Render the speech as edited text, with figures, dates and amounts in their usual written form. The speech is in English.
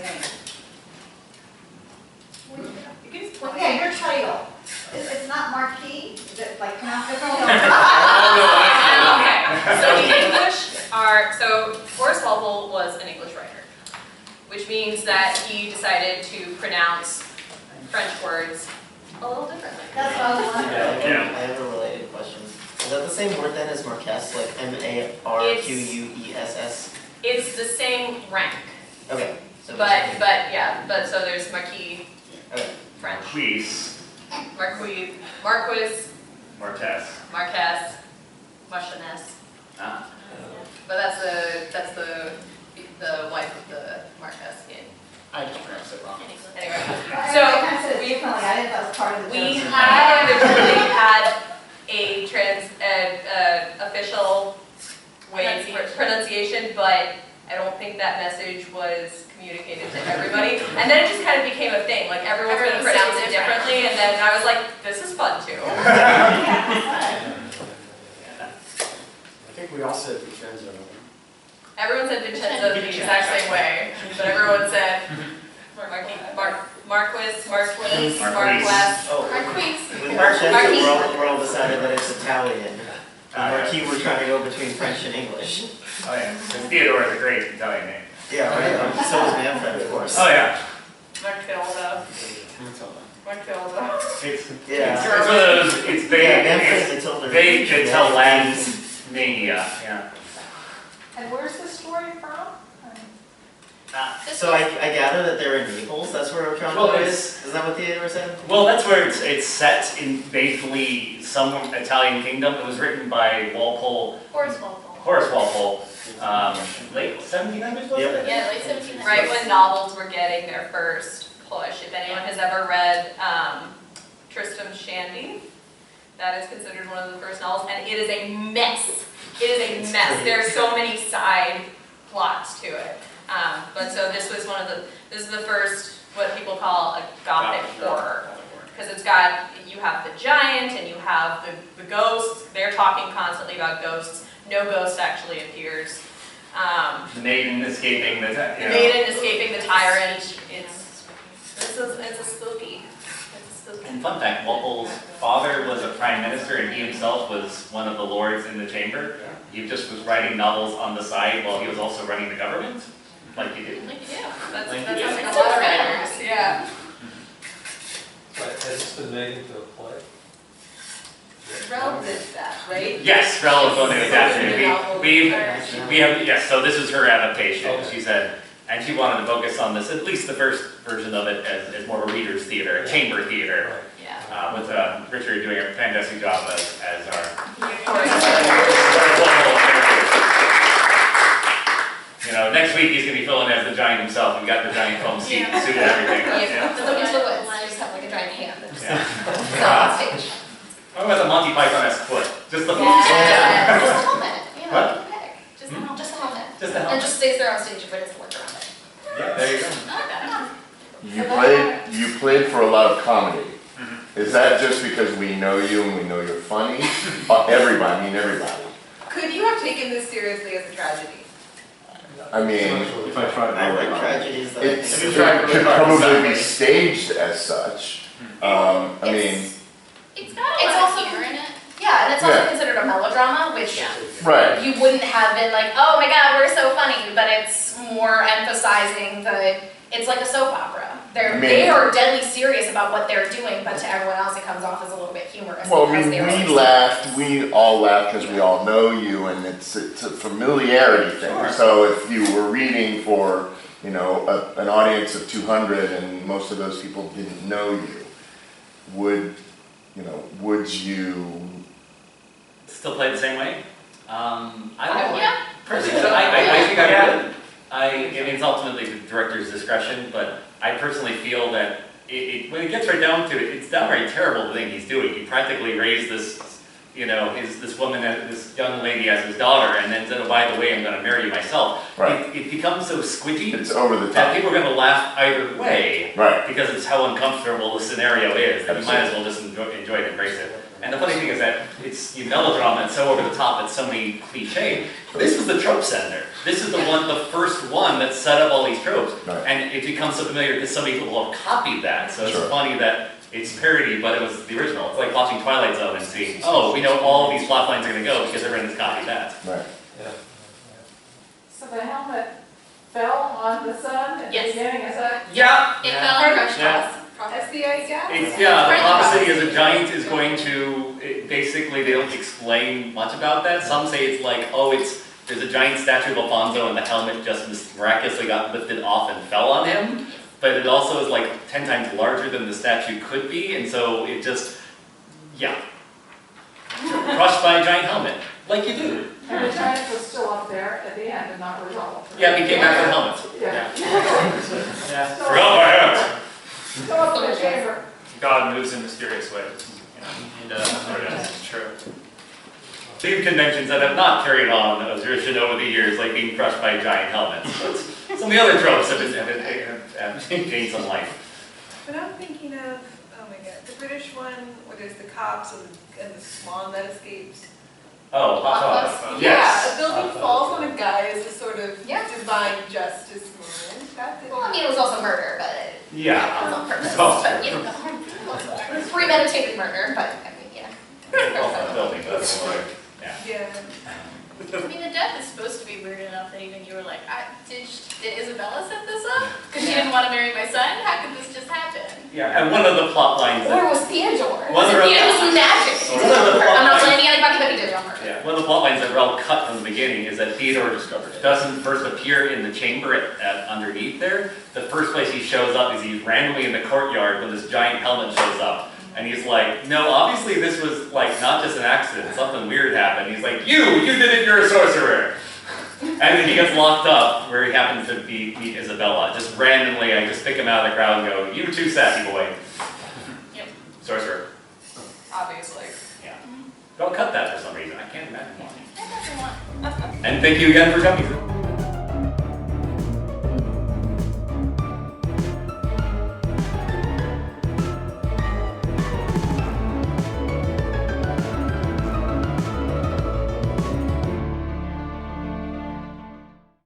name? Well, yeah, your title. It's not Marquis? Is it like pronounced differently? Okay, so the English are, so Horace Walpole was an English writer, which means that he decided to pronounce French words a little differently. That's what I was wondering. I have a related question. Is that the same word then as Marquess, like M-A-R-Q-U-E-S-S? It's the same rank, Okay. So but so there's Marquis, okay. French, Marquise, Marquis, Marquez. Marquess, Marchioness. Ah. But that's the wife of the Marquess in. I just pronounced it wrong. Anyway, I so kind of said it differently. I didn't know that was part of the we joke. had originally had a official way for pronunciation, but I don't think that message was communicated to everybody. And then it just kind of became a thing, like everyone's going to pronounce it differently, and then I was like, this is fun too. I think we all said Vincenzo. Everyone said Vincenzo the exact same way, but everyone said Marquis, Oh, Marquise. with Marquess, Marquis. we're all decided that it's Italian. Marquis, we're trying to go between French and English. Oh yeah, because Theodore is a great Italian name. Yeah, right. So is Manfred, of course. Oh yeah. Matilda. It's Yeah. it's one of those. It's Yeah, vague. Manfred, It's Matilda. vague Catalan mania. Yeah. And where's the story from? So I gather that they're in Naples. That's where Otranto Well, is. Is that what Theodore said? Well, that's where it's set in basically some Italian kingdom. It was written by Walpole, Horace Walpole. Horace Walpole, late 1700s, was Yep. it? Yeah, late 1700s. Right when novels were getting their first push. If anyone has ever read Tristram Shandy, that is considered one of the first novels, and it is a mess. It is a mess. There are so many side plots to it. But so this is the first, what people call a Gothic horror. Because it's got, you have the giant and you have the ghosts. They're talking constantly about ghosts. No ghost actually appears. The maiden escaping the, The maiden escaping the tyrant. It's a spooky. And fun fact, Walpole's father was a prime minister and he himself was one of the lords in the chamber. He just was writing novels on the side while he was also running the government, like you do. Like you do. That's Like like you do. a lot of writers. Yeah. But has this been made into a play? Rel did that, right? Yes, Rel was one who adapted it. We have, yes, so this is her adaptation. Okay. She said, and she wanted to focus on this, at least the first version of it, as more of a reader's theater, a chamber theater, Right. Yeah. with Richard doing a fantastic job as our You know, next week he's going to be filling as the giant himself. We got the giant foam suit and everything. Yeah. Just look into the woods, just have like a giant hand that just Yeah. on stage. What about the Monty Python-esque foot? Just the foot. Yeah. Just a helmet, you know, What? you can pick. Just a helmet. Just a And helmet. just stays there on stage if it has to work around it. Yeah, there you go. You played for a lot of comedy. Mhm. Is that just because we know you and we know you're funny? Everybody, I mean everybody. Could you have taken this seriously as a tragedy? I mean, If I tried I write tragedies that I it think could probably be staged as such. I mean, It's got It's a lot also- of humor in it. Yeah, and it's also Yeah. considered a melodrama, which right. you wouldn't have been like, oh my god, we're so funny, but it's more emphasizing it's like a soap opera. They are deadly serious about what they're doing, but to everyone else it comes off as a little bit humorous. Well, I because mean, they are so we all laughed because we all know you, and it's a familiarity thing. Sure. So if you were reading for, you know, an audience of 200 and most of those people didn't know you, would you? Still play the same way? I don't know. Yeah. Personally, I think I would. I mean, it's ultimately the director's discretion, but I personally feel that when it gets right down to it, it's downright terrible thing he's doing. He practically raised this, you know, this woman, this young lady as his daughter, and then said, oh, by the way, I'm going to marry you myself. Right. It becomes so squidgy It's over the that top. people are going to laugh either way. Right. Because it's how uncomfortable the scenario is, that you might as well just enjoy it and embrace it. And the funny thing is that it's melodrama, it's so over the top, it's so many cliche. This was the trope center. This is the first one that set up all these tropes. Right. And and it becomes so familiar because so many people have copied that. So it's Sure. funny that it's parody, but it was the original. It's like watching Twilight Zone and seeing, oh, we know all of these plot lines are going to go because everyone has copied that. Right. Yeah. So the helmet fell on the sun at the Yes. beginning, is that? Yeah. It fell and crushed Yeah. us. That's the idea? It's, yeah, the Right. prophecy as a giant is going to, basically they don't explain much about that. Some say it's like, oh, there's a giant statue of Alfonso and the helmet just miraculously got lifted off and fell on him. But it also is like 10 times larger than the statue could be, and so it just, yeah. Crushed by a giant helmet, like you do. And the giant was still up there at the end and not resolved. Yeah, he came back with helmets. Yeah. Yeah. Still Forgot my hat. Still up in the chamber. God moves in mysterious ways. You know, it's true. Theme conventions that have not carried on a tradition over the years, like being crushed by giant helmets. But some of the other tropes have gained some life. But I'm thinking of, oh my god, the British one where there's the cops and the swan that escapes. Oh, Yes. yes. Yeah, a building falls on a guy as a sort of Yeah. divine justice moment. That didn't. Well, I mean, it was also murder, but Yeah. it was on purpose. Oh. But, you know, it was premeditated murder, but I mean, yeah. Also, building, but that's more, yeah. Yeah. I mean, the death is supposed to be weird enough that even you were like, did Isabella set this up? Because she didn't want to marry my son? How could this just happen? Yeah, and one of the plot lines Or that, it was Theodore. One of the- It was magic. One of the plot I'm not lines- blaming anybody, but he did it on purpose. yeah, one of the plot lines that Rel cut from the beginning is that Theodore doesn't first appear in the chamber at underneath there. The first place he shows up is he's randomly in the courtyard when this giant helmet shows up. And he's like, no, obviously this was like not just an accident, something weird happened. He's like, you did it, you're a sorcerer. And then he gets locked up where he happens to meet Isabella. Just randomly, I just pick him out of the crowd and go, you too, sassy boy. Yep. Sorcerer. Obviously. Yeah. Don't cut that for some reason, I can't imagine why. I doesn't want. And thank you again for coming.